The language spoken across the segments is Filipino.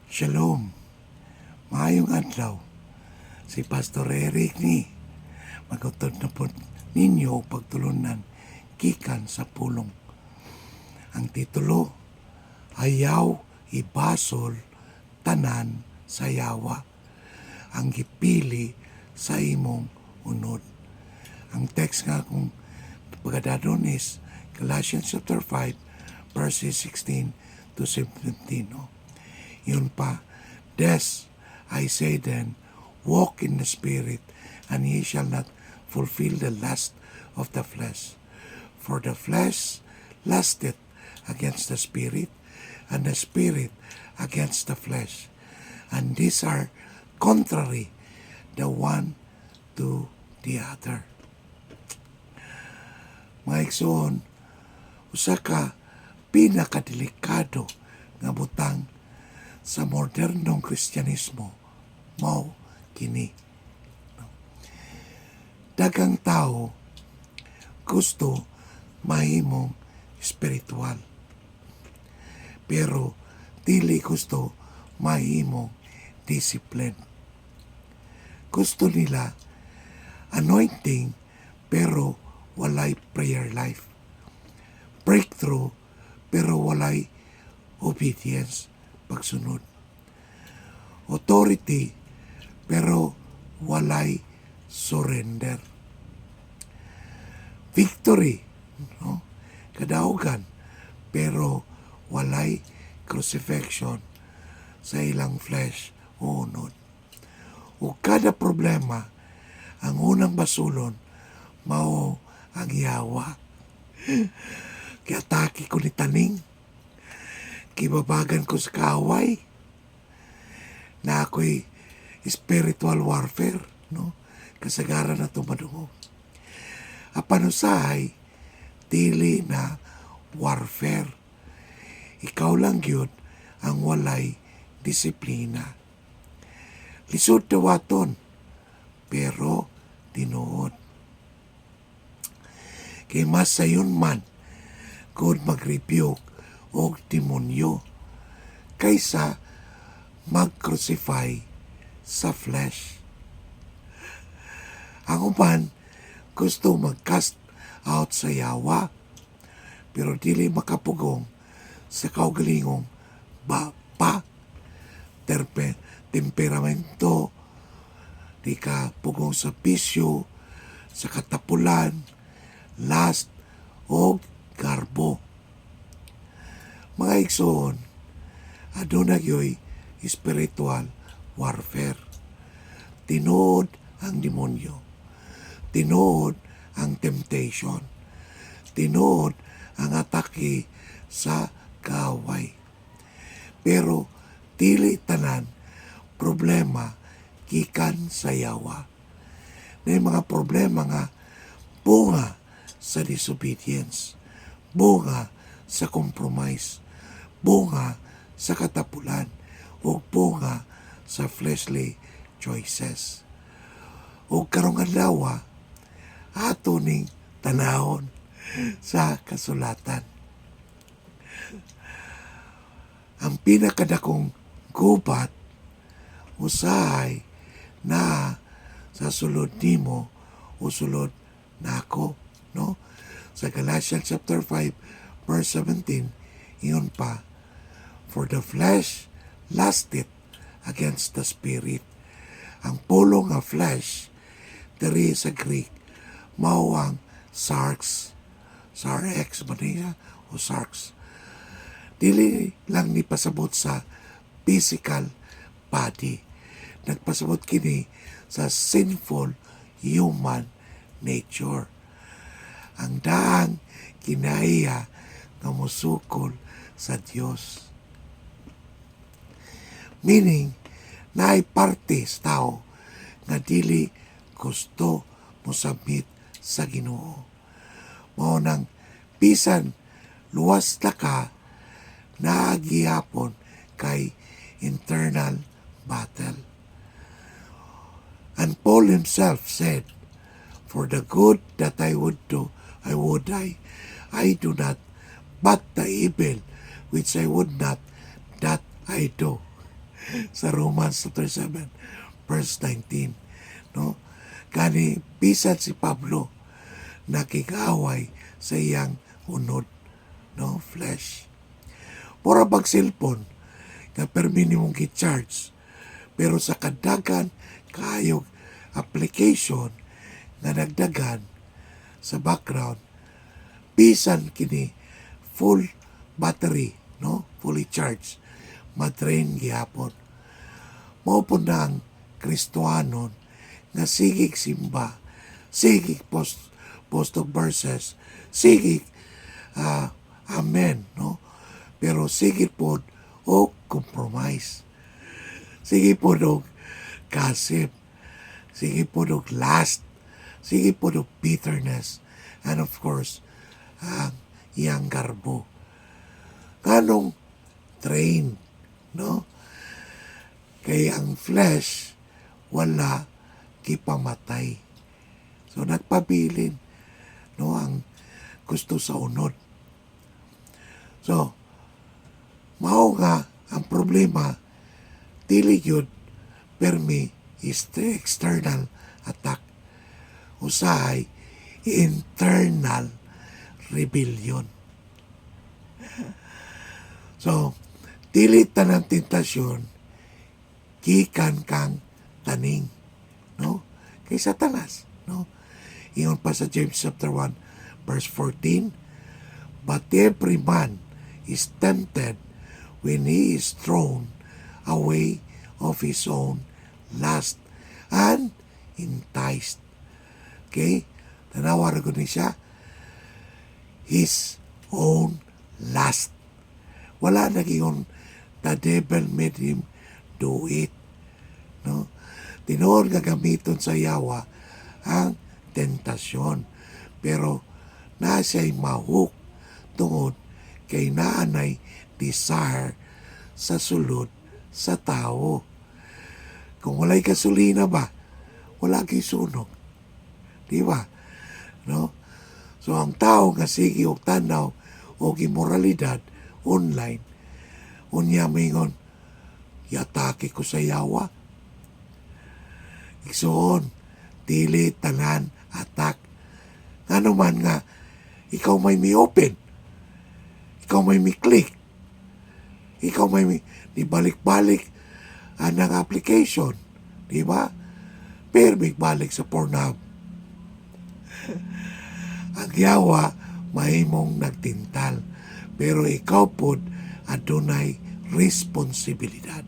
Shalom, maayong adlaw. Si Pastor Eric ni magutod na po ninyo pagtulunan gikan sa pulong. Ang titulo, Ayaw ibasol tanan sa yawa, ang gipili sa imong unod. Ang text nga kung pagkadadon is Galatians chapter 5 verses 16 to 17. No? Yun pa, Des, I say then, walk in the Spirit, and ye shall not fulfill the lust of the flesh. For the flesh lusteth against the Spirit, and the Spirit against the flesh. And these are contrary the one to the other. Mga igsoon, usa ka pinakadelikado nga butang sa modernong Kristyanismo mao kini. Daghang tao gusto mahimong espiritual, pero dili gusto mahimong discipline. Gusto nila anointing pero walay prayer life, breakthrough pero walay obedience, pagsunod, authority pero walay surrender, victory, no? Kadaugan pero walay crucifixion sa ilang flesh o unod. O kada problema ang unang basulon mao ang yawa. Kiatake ko ni taning, kibabagan ko sa kaaway na ako'y spiritual warfare, no? Kasagaran na tumadungo. Apanusahay, dili na warfare. Ikaw lang yun ang walay disiplina. Lisod dawaton, pero tinuod. Kay mas sayon man, kung mag-rebuke o demonyo, kaysa mag-crucify sa flesh. Ang uban gusto mag-cast out sa yawa, pero dili makapugong sa kaugalingong temperamento, di ka pugong sa bisyo, sa katapulan, lust, o garbo. Mga igsoon, aduna gyoy spiritual warfare. Tinuod ang demonyo, tinuod ang temptation, tinuod ang atake sa kaaway. Pero dili tanan problema gikan sa yawa. May mga problema nga bunga sa disobedience, bunga sa compromise, bunga sa katapulan, o bunga sa fleshly choices. O karong adlaw ato ning tanahon sa kasulatan. Ang pinakadakong gubat usahay na sa sulod nimo o sulod nako, no? Sa Galatians chapter 5 verse 17, iyon pa, for the flesh lusteth against the spirit. Ang pulong nga flesh diri sa Greek mao ang sarx maniya o sarx. Dili lang ni pasabot sa physical body, nagpasabot kini sa sinful human nature. Ang daang kinaiya nga musukol sa Dios. Meaning, naay parte sa tao nga dili gusto mo submit sa Ginoo. Mao nang bisan luwas na ka, naagihapon kay internal battle. And Paul himself said, for the good that I would do, I do not, but the evil which I would not, that I do. sa Romans chapter 7 verse 19, no? Kani bisan si Pablo nakikaway sa iyang unod, no, flesh. Pura bag cellphone nga permi nimong gi-charge, pero sa kadagan kayog application nga nagdagan sa background, bisan kini full battery, no, fully charged, madrain gihapon. Mao po na ang Kristohanon nga sigig simba, sigig post of verses, sigig amen, no, pero sigig po o compromise, sige po og gossip, sige po og lust, sige po og bitterness, and of course ang iyang garbo kanong train, no, kay ang flesh wala kipamatay, so nagpabilin, no, ang gusto sa unod. So mao nga ang problema, dili yun permi is the external attack, usahay internal rebellion. So dili tanang tentasyon gikan kang taning, no, kay Satanas, no. Ingon pa sa James chapter 1 verse 14, but every man is tempted when he is thrown away of his own lust and enticed. Okay? Tanawa ko ni siya, his own lust. Wala nag-iyon, the devil made him do it. No? Tinuod nga gamiton sa yawa ang tentasyon. Pero na siya'y mahuk tungod kay naanay desire sa sulod sa tao. Kung wala'y gasolina ba, wala kay sunog. Di ba? No? So ang tao nga sige og tanaw og immoralidad online, unya mingon, yatake ko sa yawa. Igsoon, dili tanan attack. Ano man nga, ikaw may mi-open, ikaw may mi-click, ikaw may balik-balik ang application, di ba? Pero balik sa Pornhub. Ang yawa mahimong nagtintal, pero ikaw pod adunay responsibilidad.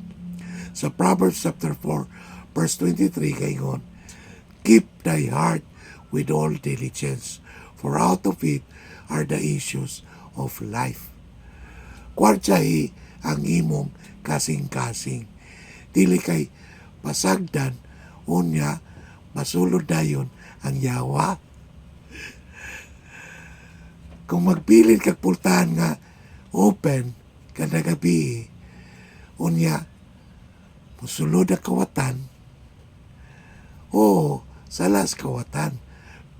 Sa Proverbs chapter 4 verse 23 kaingon, keep thy heart with all diligence, for out of it are the issues of life. Kwartyahi ang imong kasing-kasing. Dili kay pasagdan, unya masulod dayon ang yawa. Kung magbilin kag pultahan nga open kada gabi, unya musulod ang kawatan, o salas kawatan,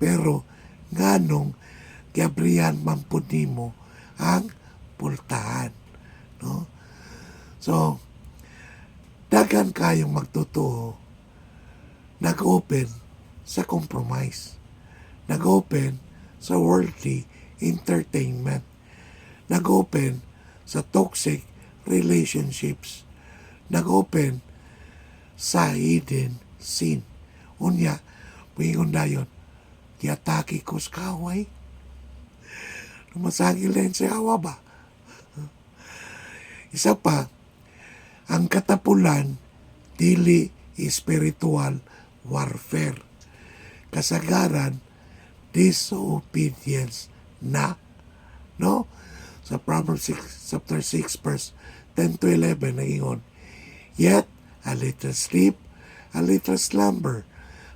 pero nganong gabriyan mampud nimo ang pultahan, no? So dagan kayong magtotoo, nag-open sa compromise, nag-open sa worldly entertainment, nag-open sa toxic relationships, nag-open sa hidden sin. Unya, pingon dayon, kiatake ko sa kaway. Lumasagil din sa awa ba? Isa pa, ang katapulan, dili spiritual warfare. Kasagaran, disobedience na. No? Sa Proverbs 6, chapter 6, verse 10 to 11, nagingon, yet a little sleep, a little slumber,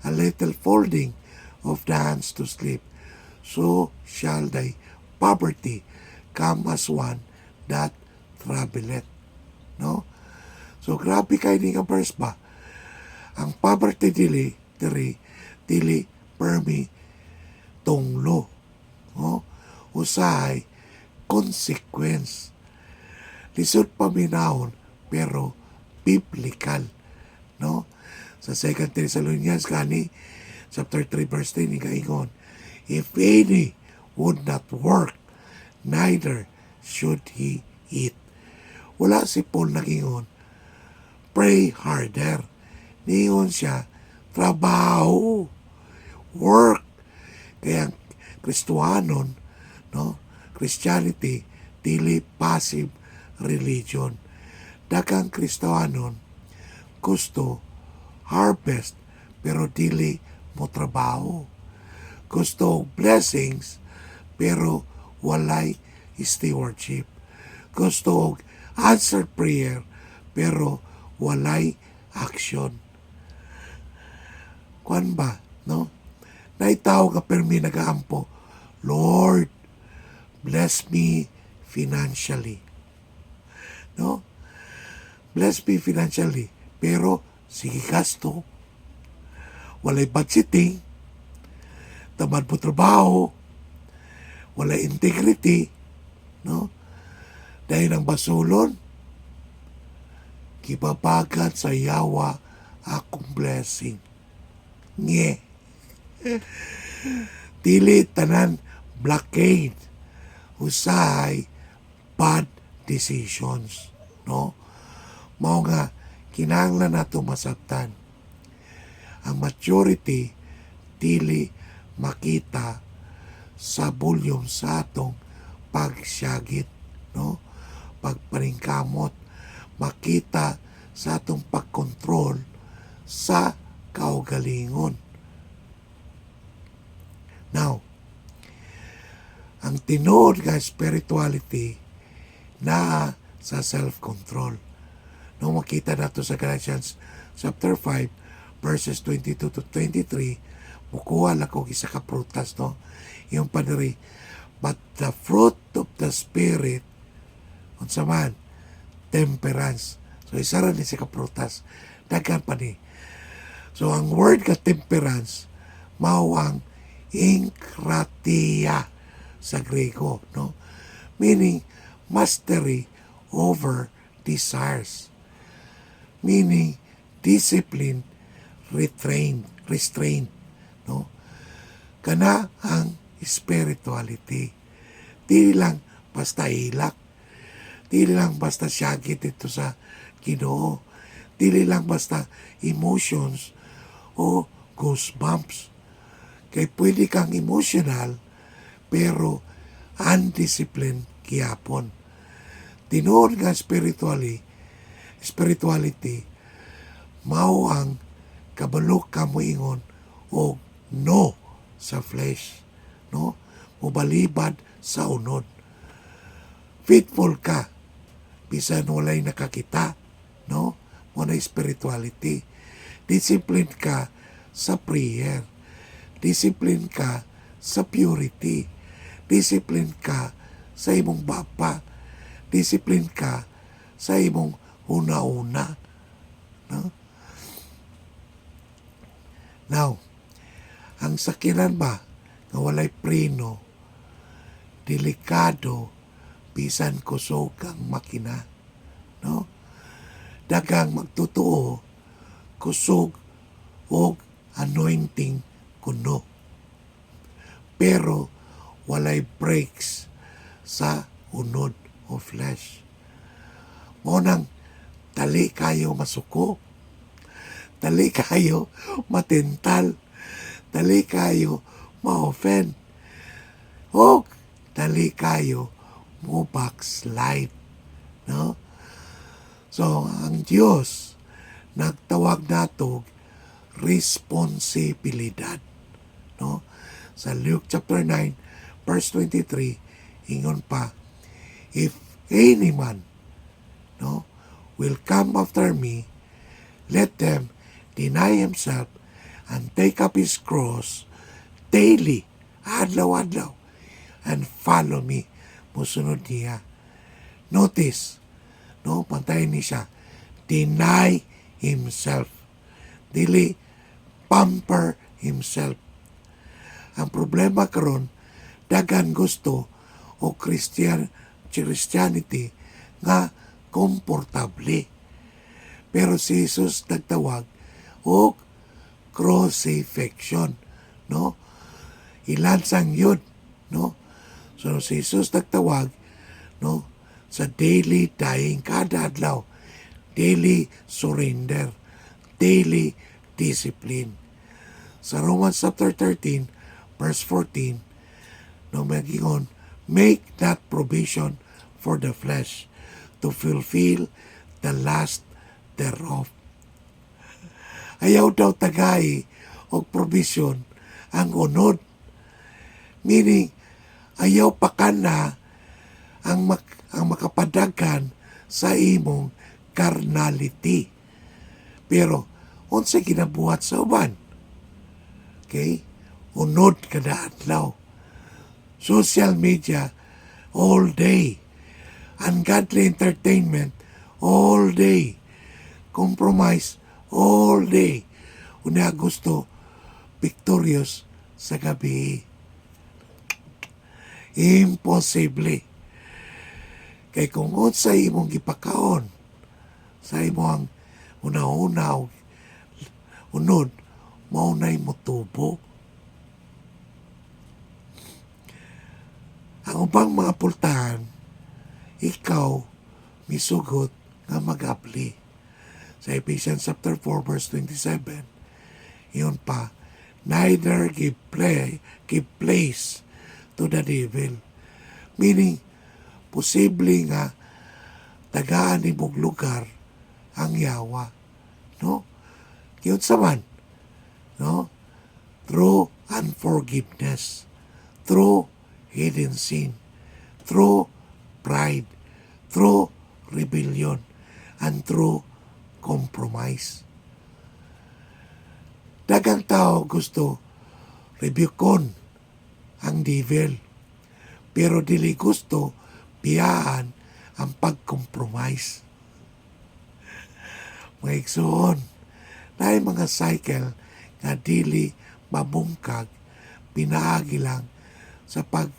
a little folding of the hands to sleep, so shall thy poverty come as one that troubleth. No? So grabe kayo ni nga verse ba? Ang poverty dili permi tunglo. No? Usahay consequence. Lisod paminahon pero biblical, no? Sa 2 Thessalonians kani chapter 3 verse 10 igaingon, if any would not work, neither should he eat. Wala si Paul nagingon, pray harder. Niingon siya, trabaho, work. Kaya Kristohanon, no? Christianity, dili passive religion. Daghang Kristohanon gusto harvest pero dili mo trabaho. Gusto blessings pero walay stewardship. Gusto answered prayer pero walay action. Kuan ba, no? Naitaw ka permi nagaampo, Lord, bless me financially. No? Bless me financially. Pero, sige gasto. Walay budgeting. Tamad po trabaho. Walay integrity. No? Dahil ang basulon, kibabagan sa yawa akong blessing. Nye. Dili tanan blockade. Usahay bad decisions. No? Mao nga, kinahanglan nato masabtan. Ang maturity, dili makita sa volume sa atong pagsyagit. No? Pagpaningkamot. Makita sa atong pagkontrol sa kaugalingon. Now, ang tinuod nga spirituality na sa self-control. Nung makita nato sa Galatians chapter 5 verses 22 to 23, mukuha lang ko isa ka prutas, no? Yung paniri, but the fruit of the Spirit, unsa man, temperance. So, isa rin isa ka prutas. Daghan pa ni. So, ang word ka temperance, mawang enkratia sa Grego, no? Meaning, mastery over desires. Meaning, discipline, restraint, no? Kana ang spirituality. Di lang basta hilak. Di lang basta syagit dito sa Ginoo. Di lang basta emotions o goosebumps. Kay pwede kang emotional pero undisciplined gihapon. Tinuod nga spirituality mao ang kabalo ka mo ingon o no sa flesh, no? Mubalibad sa unod. Faithful ka bisan walay nakakita, no? Muna spirituality. Discipline ka sa prayer. Discipline ka sa purity. Discipline ka sa imong bapa. Discipline ka sa imong una-una. No? Now, ang sakiran ba nga walay preno, delikado, bisan kusog ang makina. No? Dagang magtutuo, kusog o anointing kuno. Pero walay breaks sa unod o flesh. Monang tali kayo masuko, tali kayo matental, tali kayo ma-offend, o tali kayo mo backslide. No? So, ang Diyos nagtawag nato responsibilidad. No? Sa Luke chapter 9 verse 23, ingon pa, if any man, no, will come after me, let them deny himself and take up his cross daily, adlaw-adlaw, and follow me. Musunod niya. Notice, no, pantayin niya siya, deny himself. Dili pamper himself. Ang problema karon, dagan gusto o Christianity nga komportable. Pero si Jesus nagtawag o crucifixion, no? Ilansang yun, no? So si Jesus nagtawag, no, sa daily dying kada adlaw, daily surrender, daily discipline. Sa Romans chapter 13, verse 14, no, magigon, make that provision for the flesh to fulfill the lust thereof. Ayaw daw tagay o provision ang unod. Meaning, ayaw pakana ang makapadaghan sa imong carnality. Pero, unsa ginabuhat sa uban? Okay? Unod kada adlaw. Social media all day. Ungodly entertainment all day. Compromise all day. Una gusto victorious sa gabi. Imposible. Kay kung sa imong gipakaon, sa imong una-una unod, maunay mo tubo. Ang ubang mga pultahan, ikaw misugot nga mag-apli. Sa Ephesians chapter 4 verse 27, yun pa, neither give place to the devil. Meaning, posible nga tagaan ni mong lugar ang yawa. No? Yun saman, no? Through unforgiveness, through hidden sin, through pride, through rebellion, and through compromise. Dagang tao gusto rebukon ang devil, pero dili gusto piyahan ang pag-compromise. Mga igsoon, na mga cycle nga dili mabungkag, pinaagi lang sa pag-syagit,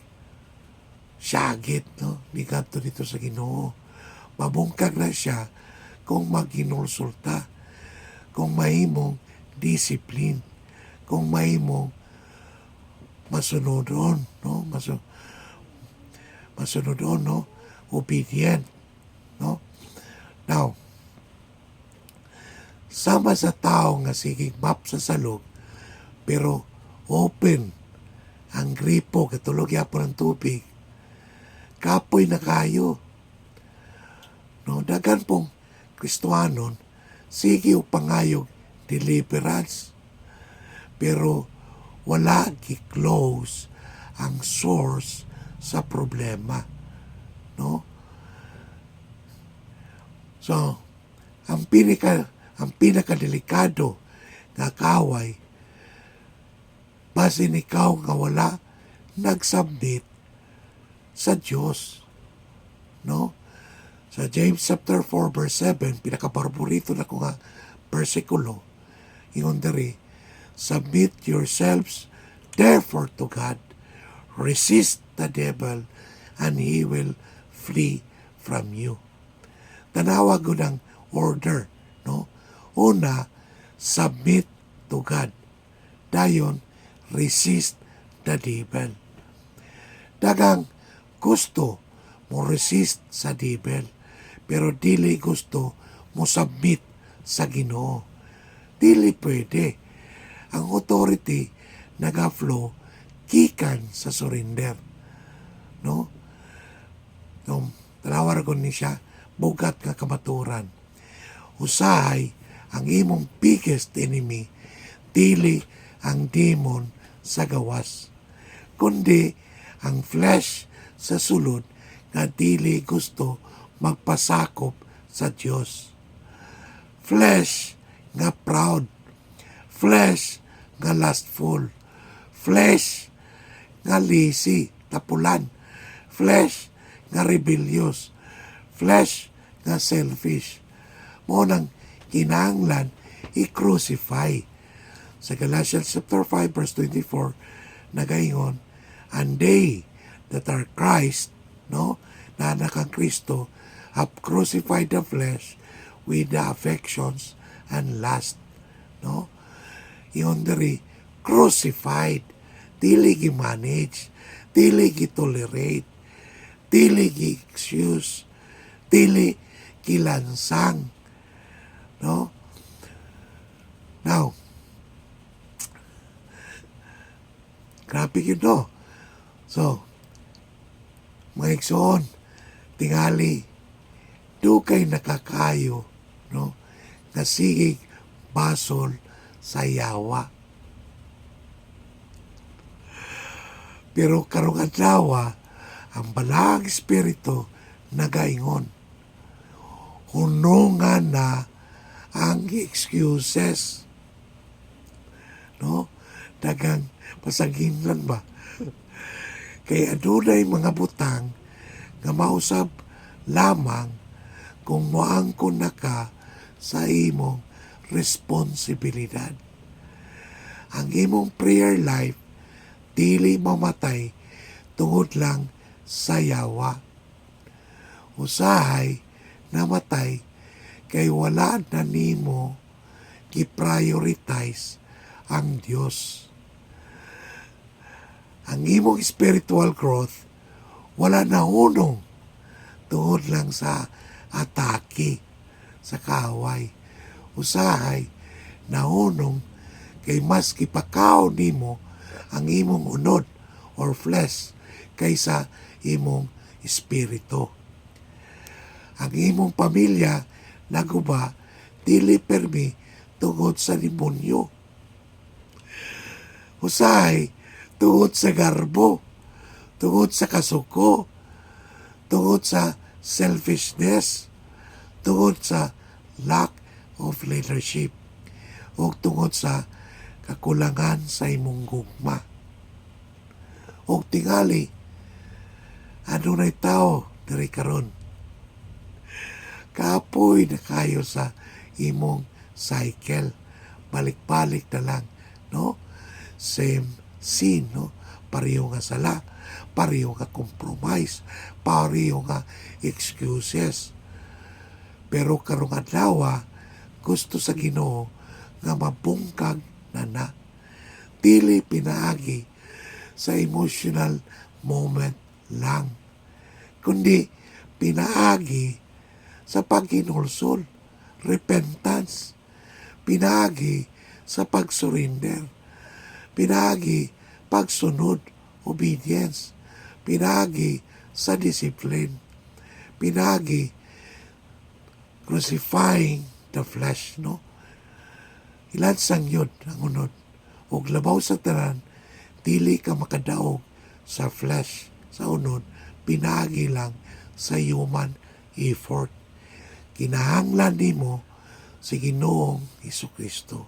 no? Ligadto dito sa Ginoo. Mabungkag na siya kung maginulsulta, kung mahimong discipline, kung mahimong masunodon, no? Masunodon, no? Obedient, no? Now, sama sa tao nga sige map sa salog, pero open ang gripo, katulog yapon ng tubig, kapoy na kayo. No, dagan pong Kristohanon, sige o pangayog deliverance. Pero wala gi-close ang source sa problema. No? So, ang pinakadelikado nga kaway, basin ikaw nga wala nagsubmit sa Diyos. No? Sa James chapter 4 verse 7, pinakapaborito na ko nga versikulo, ingon diri, submit yourselves therefore to God, resist the devil, and he will flee from you. Tanawa ko ng order, no? Una, submit to God. Dayon, resist the devil. Dagang gusto mo resist sa devil, pero dili gusto mo submit sa Ginoo. Dili pwede. Ang authority naga-flow gikan sa surrender. No? Talawar ko ni siya, bugat nga kamaturan. Usahay, ang imong biggest enemy, dili ang demon sa gawas, kundi ang flesh sa sulod nga dili gusto magpasakop sa Dios. Flesh nga proud, flesh nga lustful, flesh nga lazy, tapulan, flesh nga rebellious, flesh nga selfish. Mo nang kinahanglan i-crucify. Sa Galatians chapter 5 verse 24 nagaingon, and they that are Christ, no, na anak ang Kristo, have crucified the flesh with the affections and lust. No? Iyon diri, crucified, dili gi-manage, dili gi-tolerate, dili gi-excuse, dili gilansang. No? Now, grabe yun, no? So, mga igsoon, tingali, dugay nakakayo, no? Nga sigig basol sa yawa. Pero karong adlaw, ang balang espiritu nagaingon. Hunungan na ang excuses. No? Dagang pasagin lang ba? Kaya adunay mga butang nga mausab lamang kung moangkon na ka sa imong responsibilidad. Ang imong prayer life dili mamatay tungod lang sa yawa. Usahay namatay kay wala na nimo gi-prioritize ang Dios. Ang imong spiritual growth wala na hunong tungod lang sa atake sa kaaway. Usahay na hunong kay mas kipakaw nimo ang imong unod or flesh kaysa imong espiritu. Ang imong pamilya naguba dili permi tungod sa demonyo. Usahay tungod sa garbo, tungod sa kasuko, tungod sa selfishness, tungod sa lack of leadership, o tungod sa kakulangan sa imong gugma. O tingali, ano na'y tao diri karon? Kapoy na kayo sa imong cycle. Balik-balik na lang, no? Same sin, no? Pareho nga sala, pareho nga compromise, pareho nga excuses. Pero karong adlaw, gusto sa Ginoo nga mabungkag na dili pinaagi sa emotional moment lang, kundi pinaagi sa paghinulsol, repentance, pinaagi sa pag-surrender, pinaagi pagsunod, obedience, pinaagi sa discipline, pinaagi crucifying the flesh, no? Ilan sang yun ang unod. Ug labaw sa tanan, dili ka makadaog sa flesh, sa unod, pinaagi lang sa human effort. Kinahanglan nimo si Ginoong Hesukristo.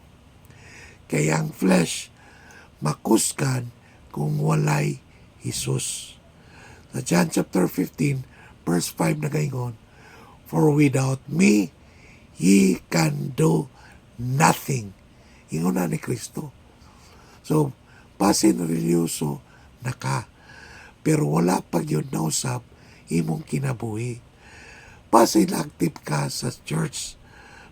Kaya ang flesh makuskan kung walay Jesus. Sa John chapter 15, verse 5 nagaingon, "For without me, ye can do nothing." Ingon na ni Kristo. So, basin religyoso na ka, pero wala pag yun nausap imong kinabuhi. Basin active ka sa church,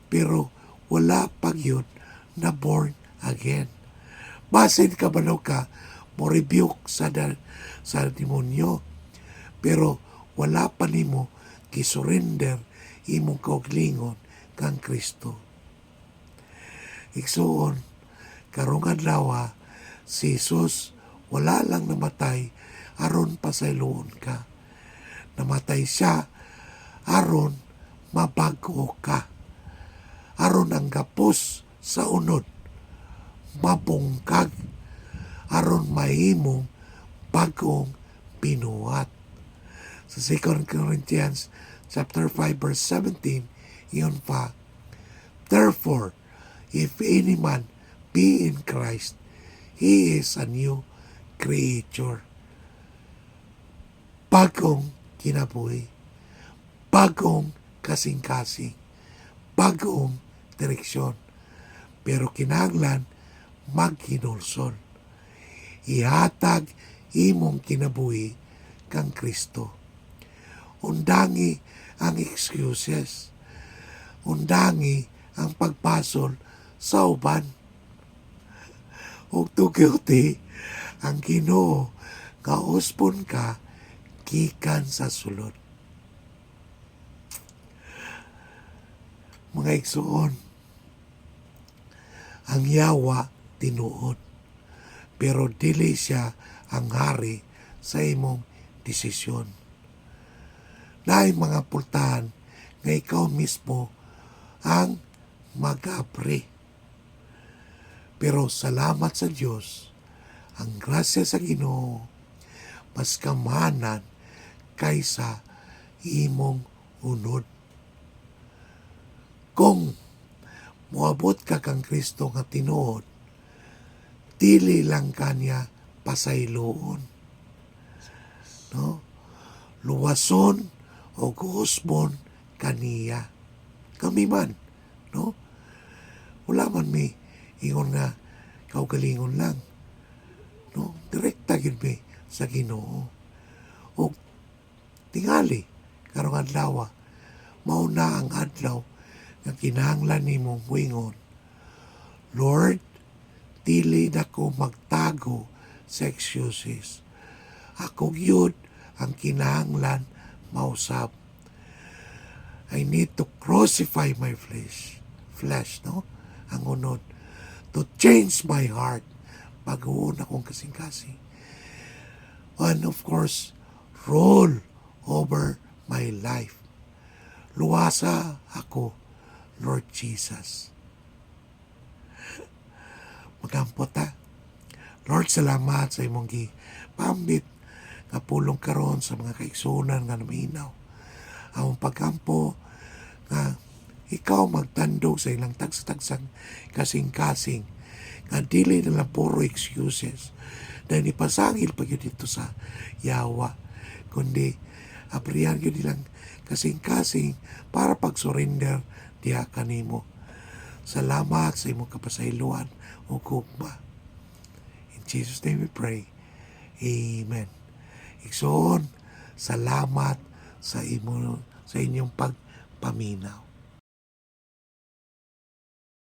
pero wala pag yun na born again. Basin ka balo ka, mo rebuke sa demonyo, pero wala pa nimo kisurrender imong kauglingon kang Kristo. Igsuon, karong adlaw, si Jesus wala lang namatay aron pasayloon ka. Namatay siya aron mabago ka. Aron ang gapos sa unod mabungkag, aron mahimong bagong binuhat. Sa 2 Corinthians chapter 5 verse 17, iyon pa, "Therefore, if any man be in Christ, he is a new creature." Bagong kinabuhi, bagong kasing-kasing, bagong direksyon. Pero kinahanglan maghinulsol. Ihatag imong kinabuhi kang Kristo. Undangi ang excuses. undangi ang pagpasol sa uban. Ug tugyuti ang Ginoo nga uspon ka gikan sa sulod. Mga igsoon, ang Yawa tinuod, pero dili siya ang hari sa imong desisyon. Naay mga pultahan nga ikaw mismo ang mag-apre. Pero salamat sa Diyos, ang grasya sa Ginoo mas kamahanan kaysa imong unod. Kung moabot ka kang Kristo nga tinuod, dili lang kanya pasayloon, no? Luwason o guhusbon kaniya. Kami man, no? Wala man may ingon nga kaugalingon lang, no? Direkta gyud mi sa Ginoo. O tingali karong adlaw, mao na ang adlaw nga kinahanglan nimong moingon, Lord, dili na ko magtago sa excuses. Ako gyud ang kinahanglan mausab. I need to crucify my flesh, no? Ang unod, to change my heart. Pag-uun akong kasing-kasing. And of course, rule over my life. Luwasa ako, Lord Jesus. Magampot ta. Lord, salamat sa imong gipambit nga pulong karon sa mga kaigsunan nga naminaw. Ang pagkampo nga ikaw magtandog sa ilang tagsa-tagsang kasing-kasing nga dili na lang puro excuses na nipasangil pa yun dito sa Yawa, kundi apriyan yun nilang kasing-kasing para pag-surrender diha kanimo. Salamat sa imong kapasayloan o gugma. In Jesus' name we pray. Amen. Igsoon, salamat sa inyong pagpaminaw.